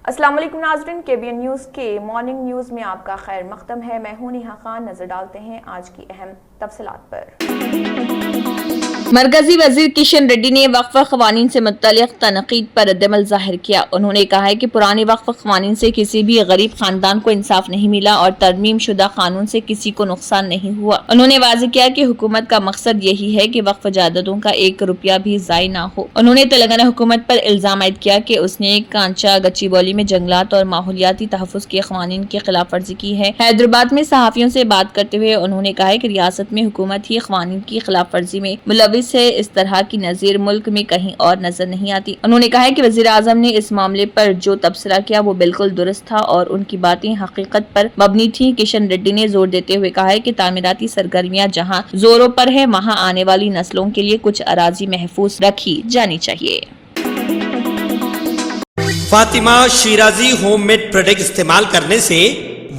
अस्सलाम वालेकुम नाज़रीन, KBN न्यूज़ के मॉर्निंग न्यूज़ में आपका खैर मक़दम है। मैं हूं नेहा खान। नजर डालते हैं आज की अहम तफसीलात पर। मरकजी वजीर किशन रेड्डी ने वक्फ क़वानीन से मुत्तलिक़ तनक़ीद पर रद्द-ए-अमल ज़ाहिर किया। उन्होंने कहा है कि पुराने वक्फ क़वानीन से किसी भी गरीब खानदान को इंसाफ नहीं मिला और तरमीम शुदा कानून से किसी को नुकसान नहीं हुआ। उन्होंने वाज़ेह किया कि हुकूमत का मकसद यही है कि वक्फ जायदादों का 1 रुपया भी ज़ाय ना हो। उन्होंने तेलंगाना हुकूमत पर इल्ज़ाम आयद किया कि उसने कांचा गच्चीबौली में जंगलात और माहौलियाती तहफ़्फ़ुज़ के क़वानीन की खिलाफ वर्जी की है। हैदराबाद में सहाफ़ियों से बात करते हुए उन्होंने कहा कि रियासत में हुकूमत ही क़वानीन की खिलाफ वर्जी में मुलविस है। इस तरह की नज़ीर मुल्क में कहीं और नजर नहीं आती। उन्होंने कहा कि वज़ीर आज़म ने इस मामले पर जो तबसरा किया वो बिल्कुल दुरुस्त था और उनकी बातें हकीकत पर मबनी थी। किशन रेड्डी ने जोर देते हुए कहा है कि तामीराती सरगर्मियां जहां जोरों पर है वहां आने वाली नस्लों के लिए कुछ अराजी महफूज रखी जानी चाहिए। फातिमा शिराजी होममेड प्रोडक्ट इस्तेमाल करने से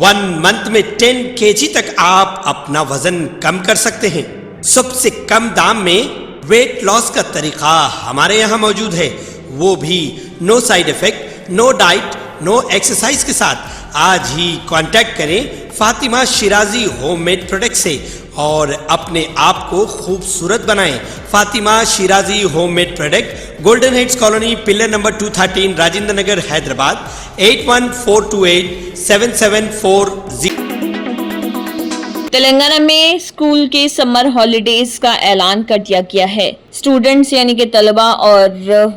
1 मंथ में 10 kg तक आप अपना वजन कम कर सकते हैं। सबसे कम दाम में वेट लॉस का तरीका हमारे यहाँ मौजूद है, वो भी no side effect, no diet, no exercise के साथ। आज ही कांटेक्ट करें फातिमा शिराजी होममेड प्रोडक्ट से और अपने आप को खूबसूरत बनाएं। Fatima Shirazi homemade product, golden heads colony, pillar number 213, Rajendra Nagar, Hyderabad 81428774 774 Telangana में स्कूल के समर हॉलीडेज का ऐलान कर दिया गया है। स्टूडेंट्स यानी कि तलबा और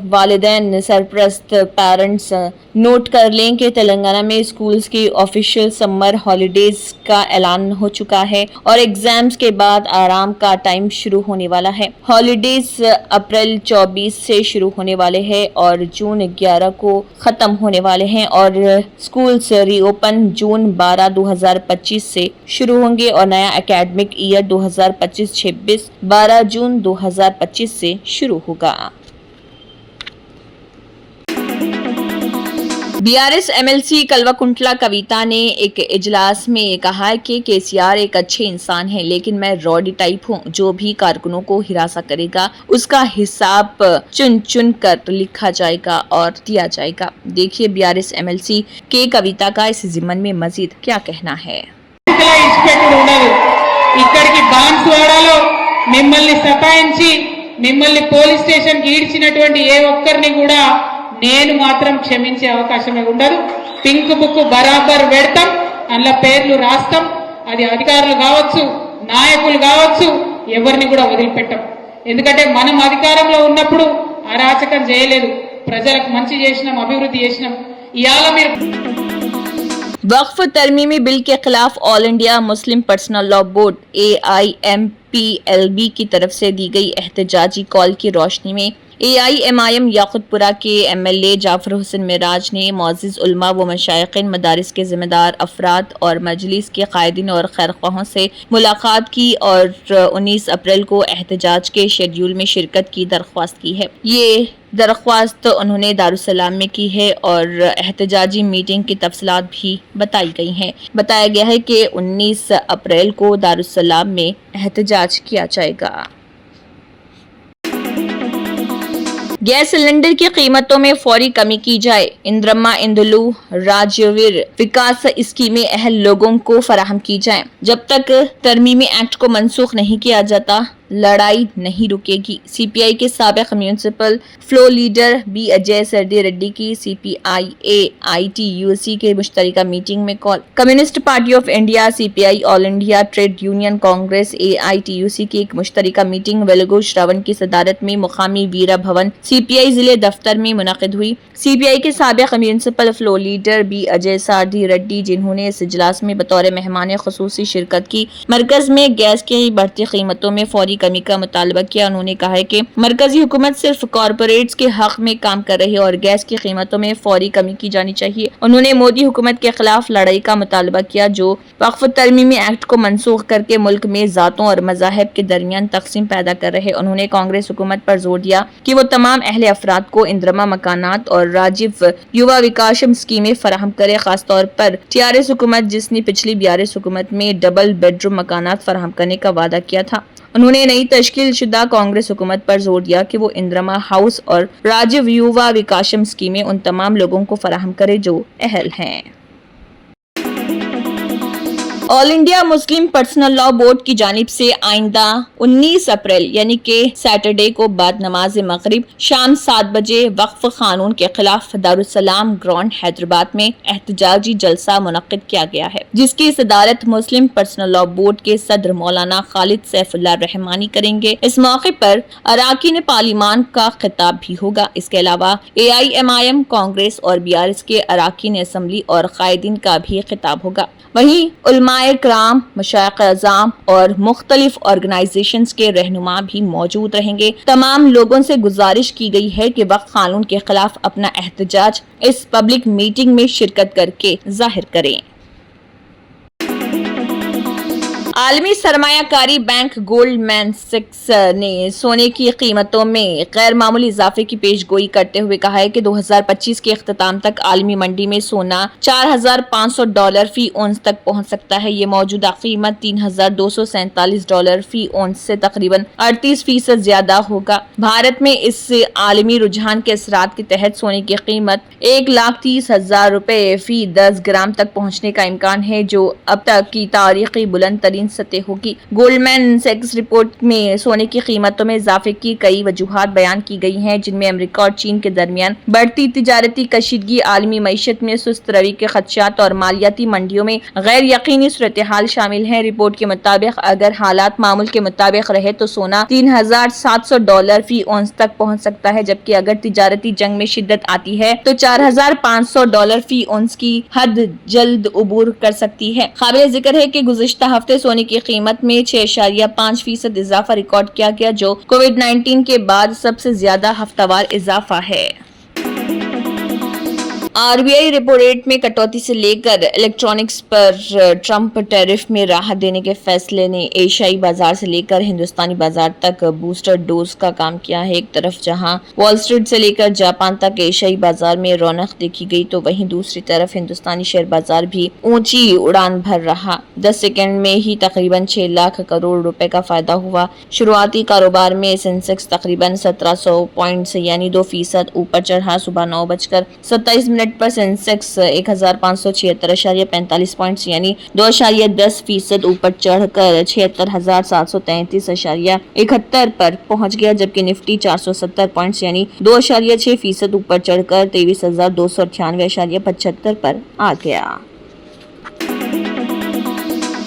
वालिदैन सरप्रस्त पेरेंट्स नोट कर लें कि तेलंगाना में स्कूल्स की ऑफिशियल समर हॉलीडेज का ऐलान हो चुका है और एग्जाम्स के बाद आराम का टाइम शुरू होने वाला है। हॉलीडेज अप्रैल 24 से शुरू होने वाले हैं और जून 11 को ख़त्म होने वाले हैं और स्कूल्स रीओपन जून 12, 2025 से शुरू होंगे और नया एकेडमिक ईयर 2025-26 12 जून 2025 से शुरू होगा। BRS MLC कल्वाकुंटला कविता ने एक इजलास में कहा कि KCR एक अच्छे इंसान है, लेकिन मैं रॉडी टाइप हूँ। जो भी कारकुनों को हिरासा करेगा उसका हिसाब चुन चुन कर लिखा जाएगा और दिया जाएगा। देखिए BRS MLC के कविता का इस ज़िमन में मजीद क्या कहना है। ఇక్కడికి బాన్స్వాడలో మిమ్మల్ని సతాయించి మిమ్మల్ని పోలీస్ స్టేషన్ కి ఈడ్చినటువంటి ఏ ఒక్కరిని కూడా నేను మాత్రం క్షమించే అవకాశమే ఉండదు। పింక్ బుక్ బరాబర్ పెడతాం, అందులో పేర్లు రాస్తాం। అది అధికారులు కావచ్చు, నాయకులు కావచ్చు, ఎవరిని కూడా వదిలిపెట్టాం। ఎందుకంటే మనం అధికారంలో ఉన్నప్పుడు అరాచకం చేయలేదు, ప్రజలకు మంచి చేసినాం, అభివృద్ధి చేసినాం। ఇయాల మీరు वक्फ तरमीमी बिल के खिलाफ all India Muslim personal law board AIMPLB की तरफ से दी गई एहतजाजी कॉल की रोशनी में AIMIM याकुतपुरा के MLA जाफर हुसैन मिराज ने मुअज़्ज़िज़ उलमा व मशाइख़िन, मदारिस के ज़िम्मेदार अफराद और मजलिस के कायदीन और खैरख्वाहों से मुलाकात की और 19 अप्रैल को एहतजाज के शेड्यूल में शिरकत की दरख्वास्त की है। ये दरख्वास्त उन्होंने दारुस्सलाम में की है और एहतजाजी मीटिंग की तफसीलात भी बताई गई हैं। बताया गया है कि 19 अप्रैल को दारुस्सलाम में एहतजाज किया जाएगा। गैस सिलेंडर की कीमतों में फौरी कमी की जाए। इंद्रम्मा इंदुलू राज्यवीर विकास स्कीमें अहल लोगों को फराहम की जाए। जब तक तरमीमी एक्ट को मनसूख नहीं किया जाता लड़ाई नहीं रुकेगी। CPI के साबिक municipal flow leader B Ajay सरदी रेड्डी की CPIA ITUC के मुश्तरका मीटिंग में call. Communist party of India, CPI, all India trade union Congress AITUC की एक मुश्तरका मीटिंग वेलुगो श्रवण की सदारत में मुकामी वीरा भवन CPI जिले दफ्तर में मुनक़िद हुई। CPI के साबिक municipal flow leader B Ajay सरदी रेड्डी, जिन्होंने इस इजलास में बतौर मेहमान ख़ुसूसी शिरकत की, मरकज में गैस की बढ़ती कीमतों में फौरी कमी का मुतालबा किया। उन्होंने कहा है कि मरकजी हुकूमत सिर्फ कॉरपोरेट्स के हक में काम कर रही है और गैस की कीमतों में फौरी कमी की जानी चाहिए। उन्होंने मोदी हुकूमत के खिलाफ लड़ाई का मुतालबा किया जो वक्फ तरमीमी एक्ट को मनसूख करके मुल्क में जातों और मज़ाहिब के दरमियान तकसीम पैदा कर रहे। उन्होंने कांग्रेस हुकूमत पर जोर दिया कि वो तमाम अहले अफराद को इंद्रमा मकानात और राजीव युवा विकासम स्कीमें फराहम करे। खासतौर पर TRS हुकूमत, जिसने पिछली BRS हुकूमत में डबल बेडरूम मकानात फराहम करने का वादा किया था। उन्होंने नई तश्कील शुदा कांग्रेस हुकूमत पर जोर दिया कि वो इंदिरा हाउस और राजीव युवा विकासम स्कीमें उन तमाम लोगों को फराहम करे जो अहल हैं। All India Muslim personal law board की जानिब से आइंदा 19 अप्रैल यानी कि सैटरडे को बाद नमाज मगरिब शाम 7 बजे वक्फ कानून के खिलाफ दारुस्सलाम ग्राउंड हैदराबाद में एहतजाजी जलसा मुनक्किद किया गया है, जिसकी सदारत मुस्लिम पर्सनल लॉ बोर्ड के सदर मौलाना खालिद सैफुल्लाह रहमानी करेंगे। इस मौके पर अराकीन पार्लिमान का खिताब भी होगा। इसके अलावा AIMIM, कांग्रेस और BRS के अराकीन असम्बली और कायदीन का भी खिताब होगा। वहीं उलमाए कराम, मशाइख अज़ाम और मुख्तलिफ ऑर्गेनाइजेशंस के रहनुमा भी मौजूद रहेंगे। तमाम लोगों से गुजारिश की गई है कि वक्फ कानून के खिलाफ अपना एहतजाज इस पब्लिक मीटिंग में शिरकत करके जाहिर करें। आलमी सरमायाकारी बैंक गोल्डमैन सैक्स ने सोने की कीमतों में गैर मामूली इजाफे की पेशगोई करते हुए कहा है कि 2025 के इख्तिताम तक आलमी मंडी में सोना $4,500 फी औंस तक पहुंच सकता है। ये मौजूदा कीमत $3,247 फी औंस से तकरीबन 38% ज्यादा होगा। भारत में इस आलमी रुझान के असरात के तहत सोने की कीमत $1,30,000 फी 10 ग्राम तक पहुँचने का इम्कान है, जो अब तक की तारीखी बुलंद तरीन सतह होगी। गोल्डमैन सैक्स रिपोर्ट में सोने की कीमतों में इजाफे की कई वजूहात बयान की गई हैं, जिनमें अमेरिका और चीन के दरमियान बढ़ती तिजारती कशीदगी, आलमी मईशत में सुस्त रवि के खदशात और मालियाती मंडियों में गैर यकीनी सूरत हाल शामिल है। रिपोर्ट के मुताबिक अगर हालात मामूल के मुताबिक रहे तो सोना $3,700 फी औंस तक पहुंच सकता है, जबकि अगर तिजारती जंग में शिद्दत आती है तो $4,500 फी औंस की हद जल्द उबूर कर सकती है। काबिल जिक्र है कि गुज़िश्ता हफ्ते सोने की कीमत में 6.5% इजाफा रिकॉर्ड किया गया, जो कोविड-19 के बाद सबसे ज्यादा हफ्तावार इजाफा है। RBI रेपो रेट में कटौती से लेकर इलेक्ट्रॉनिक्स पर ट्रंप टैरिफ में राहत देने के फैसले ने एशियाई बाजार से लेकर हिंदुस्तानी बाजार तक बूस्टर डोज का काम किया है। एक तरफ जहां वॉल स्ट्रीट से लेकर जापान तक एशियाई बाजार में रौनक देखी गई, तो वहीं दूसरी तरफ हिंदुस्तानी शेयर बाजार भी ऊंची उड़ान भर रहा। 10 सेकंड में ही तकरीबन 6 लाख करोड़ रुपए का फायदा हुआ। शुरुआती कारोबार में सेंसेक्स तकरीबन 1700 पॉइंट से यानी 2% ऊपर चढ़ा। सुबह 9:27 पर सेंसेक्स 1576.45 पॉइंट्स यानी 2.10% ऊपर चढ़कर 76,733.71 पर पहुंच गया, जबकि निफ्टी 470 पॉइंट्स यानी 2.6% ऊपर चढ़कर 23,298.75 पर आ गया।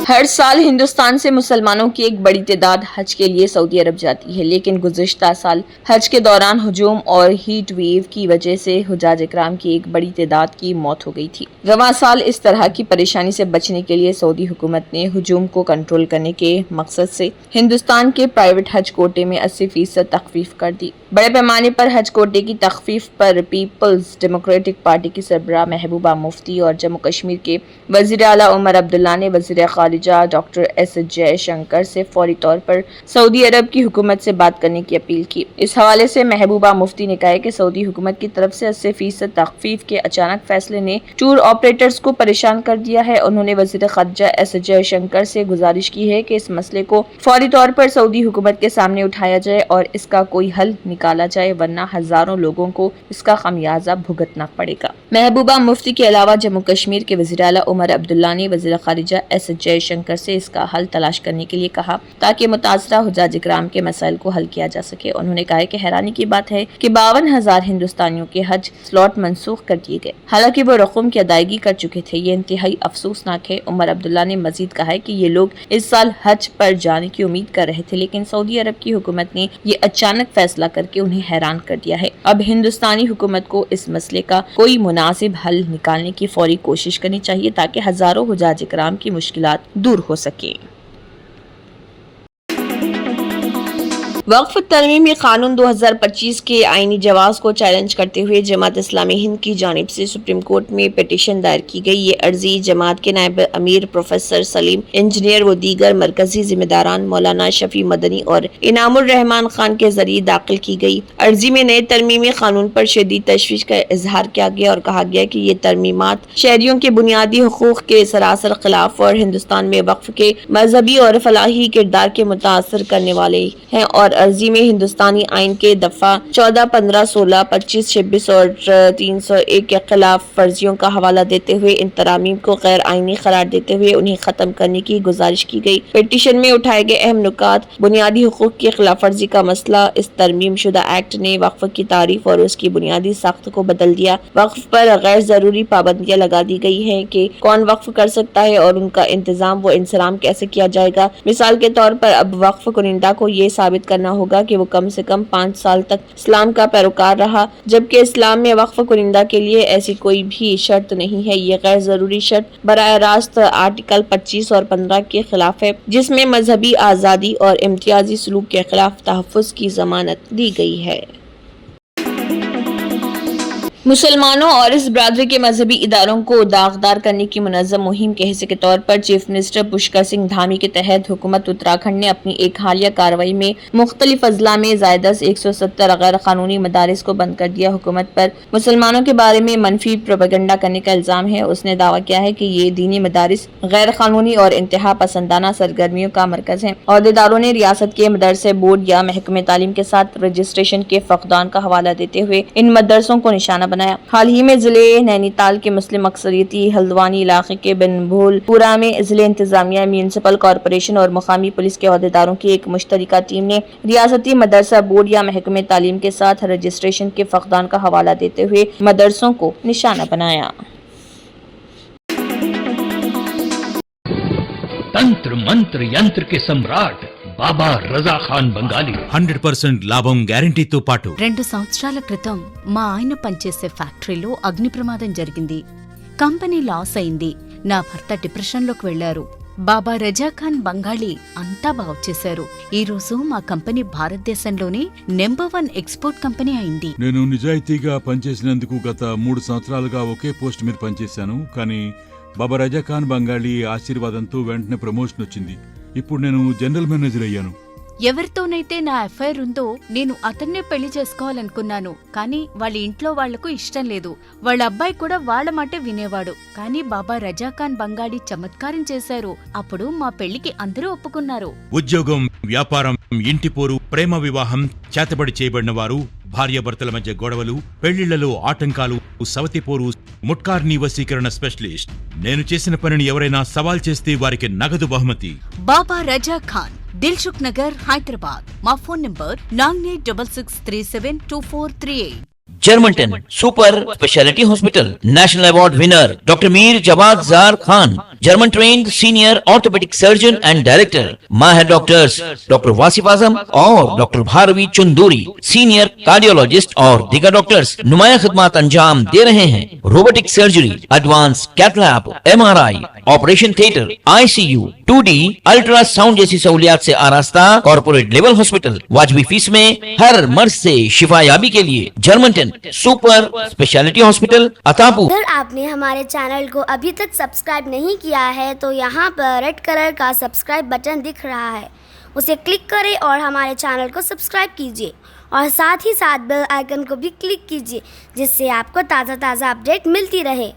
हर साल हिंदुस्तान से मुसलमानों की एक बड़ी तादाद हज के लिए सऊदी अरब जाती है, लेकिन गुज़िश्ता साल हज के दौरान हुजूम और हीट वेव की वजह से हुजाज इकराम की एक बड़ी तादाद की मौत हो गई थी। रवां साल इस तरह की परेशानी से बचने के लिए सऊदी हुकूमत ने हुजूम को कंट्रोल करने के मकसद से हिंदुस्तान के प्राइवेट हज कोटे में 80% तखफीफ कर दी। बड़े पैमाने पर हज कोटे की तखफीफ पर पीपल्स डेमोक्रेटिक पार्टी की सरबराह महबूबा मुफ्ती और जम्मू कश्मीर के वज़ीर आला उमर अब्दुल्ला ने वज़ीर खारिजा डॉक्टर एस जयशंकर से फौरी तौर पर सऊदी अरब की हुकूमत से बात करने की अपील की। इस हवाले से महबूबा मुफ्ती ने कहा कि सऊदी हुकूमत की तरफ से 80% तखफीफ के अचानक फैसले ने टूर ऑपरेटर्स को परेशान कर दिया है। उन्होंने वज़ीर खारिजा एस जयशंकर से गुजारिश की है कि इस मसले को फौरी तौर पर सऊदी हुकूमत के सामने उठाया जाए और इसका कोई हल निकाला जाए, वरना हजारों लोगों को इसका खमियाजा भुगतना पड़ेगा। महबूबा मुफ्ती के अलावा जम्मू कश्मीर के वज़ीर आला उमर अब्दुल्ला ने वज़ीर खारिजा एस जयशंकर से इसका हल तलाश करने के लिए कहा, ताकि मुतासरा हुजाज इकराम के मसाइल को हल किया जा सके। उन्होंने कहा कि हैरानी की बात है कि 52,000 हिंदुस्तानियों के हज स्लॉट मंसूख कर दिए गए, हालांकि वो रकम की अदायगी कर चुके थे। ये इंतहाई अफसोसनाक है। उमर अब्दुल्ला ने मजीद कहा है कि ये लोग इस साल हज पर जाने की उम्मीद कर रहे थे, लेकिन सऊदी अरब की हुकूमत ने ये अचानक फैसला करके उन्हें हैरान कर दिया है। अब हिंदुस्तानी हुकूमत को इस मसले का कोई मुनासिब हल निकालने की फौरी कोशिश करनी चाहिए, ताकि हजारों हुजाज इकराम की मुश्किलात दूर हो सके। वक्फ तरमीमी कानून 2025 के आईनी जवाज को चैलेंज करते हुए जमात इस्लामी हिंद की जानिब से सुप्रीम कोर्ट में पिटीशन दायर की गई। ये अर्जी जमात के नायब अमीर प्रोफेसर सलीम इंजीनियर व दीगर मरकजी जिम्मेदारान मौलाना शफी मदनी और इनामुर रहमान खान के जरिए दाखिल की गई। अर्जी में नए तरमीमी कानून पर शदीद तशवीश का इजहार किया गया और कहा गया कि ये तरमीमात शहरियों के बुनियादी हुकूक के सरासर खिलाफ और हिंदुस्तान में वक्फ के मजहबी और फलाही किरदार के मुतासर करने वाले हैं। और अर्जी में हिंदुस्तानी आइन के दफा 14, 15, 16, 25, 26 और 301 के खिलाफ फर्जियों का हवाला देते हुए इन तरामीम को गैर आइनी करार देते हुए उन्हें खत्म करने की गुजारिश की गई। पिटीशन में उठाए गए अहम नुकात: बुनियादी हुकूक की खिलाफ वर्जी का मसला। इस तरमीम शुदा एक्ट ने वक्फ की तारीफ और उसकी बुनियादी साख्त को बदल दिया। वक्फ पर गैर जरूरी पाबंदियां लगा दी गई हैं कि कौन वक्फ कर सकता है और उनका इंतजाम व इंसराम कैसे किया जाएगा। मिसाल के तौर पर अब वक्फ कुनिंदा को ये साबित करना होगा कि वो कम से कम 5 साल तक इस्लाम का पैरोकार रहा, जबकि इस्लाम में वक्फ कुनिंदा के लिए ऐसी कोई भी शर्त नहीं है। ये गैर जरूरी शर्त बराह रास्त आर्टिकल 25 और 15 के खिलाफ है, जिसमें मजहबी आज़ादी और इम्तियाजी सलूक के खिलाफ तहफ़्फ़ुज़ की जमानत दी गई है। मुसलमानों और इस बरादरी के मजहबी इदारों को दागदार करने की मुनज़्ज़म मुहिम के हिस्से के तौर पर चीफ मिनिस्टर पुष्कर सिंह धामी के तहत हुकूमत उत्तराखंड ने अपनी एक हालिया कार्रवाई में मुख्तलिफ अजला में ज़ायदस 170 गैर कानूनी मदारिस को बंद कर दिया। हुकूमत पर मुसलमानों के बारे में मनफी प्रोपेगेंडा करने का इल्ज़ाम है। उसने दावा किया है कि ये दीनी मदारिस गैर कानूनी और इंतहा पसंदाना सरगर्मियों का मरकज है। अहदेदारों ने रियासत के मदरसे बोर्ड या महकमे तालीम के साथ रजिस्ट्रेशन के फक़दान का हवाला देते हुए इन मदरसों को निशाना बनाया। हाल ही में जिले नैनीताल के मुस्लिम अक्सरियती हल्द्वानी इलाके के बिनभूलपुरा में जिले इंतजामिया, म्यूनिसिपल कॉरपोरेशन और मुकामी पुलिस के अहदेदारों की एक मुश्तरका टीम ने रियासती मदरसा बोर्ड या महकमे तालीम के साथ रजिस्ट्रेशन के फक़दान का हवाला देते हुए मदरसों को निशाना बनाया। तंत्र मंत्र यंत्र के सम्राट బాబా రజా ఖాన్ బంగాలి 100% లాభం గ్యారెంటీతో పాటు 2 సంవత్సరాల క్రితం మా ఆయన పనిచేసే ఫ్యాక్టరీలో అగ్ని ప్రమాదం జరిగింది. కంపెనీ లాస్ అయింది. నా భర్త డిప్రెషన్లోకి వెళ్లారు. బాబా రజా ఖాన్ బంగాళీ అంతా బాగుచేశారు. ఈ రోజు మా కంపెనీ భారతదేశంలోనే నెంబర్ 1 ఎక్స్పోర్ట్ కంపెనీ అయింది. నేను నిజాయితీగా పనిచేసినందుకు గత 3 సంవత్సరాలుగా ఒకే పోస్ట్ మీద పనిచేశాను. కానీ బాబా రజా ఖాన్ బంగాళీ ఆశీర్వాదంతో వెంటనే ప్రమోషన్ వచ్చింది. ఇప్పుడు నేను జనరల్ మేనేజర్ అయ్యాను. ఎవరితోనైతే నా అఫైర్ ఉందో నేను అతన్నే పెళ్లి చేసుకోవాలనుకున్నాను. కానీ వాళ్ళ ఇంట్లో వాళ్లకు ఇష్టం లేదు. వాళ్ళ అబ్బాయి కూడా వాళ్ళ మాట వినేవాడు. కానీ బాబా రజాఖాన్ బంగాళీ చమత్కారం చేశారు. అప్పుడు మా పెళ్లికి అందరూ ఒప్పుకున్నారు. ఉద్యోగం, వ్యాపారం, ఇంటి పోరు, ప్రేమ వివాహం, చేతబడి చేయబడిన వారు, భార్యాభర్తల మధ్య గొడవలు, పెళ్లిళ్లలో ఆటంకాలు, సవతిపోరు, ముట్కార్నీ వశీకరణ స్పెషలిస్ట్. నేను చేసిన పనిని ఎవరైనా సవాల్ చేస్తే వారికి నగదు బహుమతి. బాబా రజా ఖాన్, దిల్సుఖ్ నగర్, హైదరాబాద్. మా phone number 9866372438. Germanten super speciality hospital, national award winner doctor Mir Jawad Zar Khan, German trained senior orthopaedic surgeon and director, माहिर डॉक्टर्स डॉक्टर वासिफ आजम और doctor Bharavi Chunduri, senior cardiologist और दीगर डॉक्टर्स नुमाया खिदमत अंजाम दे रहे हैं। Robotic surgery, advance cath lab, MRI, operation theatre, ICU, 2D ultrasound जैसी सहूलियात से आरास्ता कॉर्पोरेट लेवल हॉस्पिटल, वाजबी फीस में हर मर्ज से शिफायाबी के लिए जर्मनटन सुपर स्पेशलिटी हॉस्पिटल अतापू। अगर आपने हमारे चैनल को अभी तक सब्सक्राइब नहीं किया है तो यहाँ पर रेड कलर का सब्सक्राइब बटन दिख रहा है, उसे क्लिक करें और हमारे चैनल को सब्सक्राइब कीजिए और साथ ही साथ बेल आइकन को भी क्लिक कीजिए, जिससे आपको ताज़ा अपडेट मिलती रहे।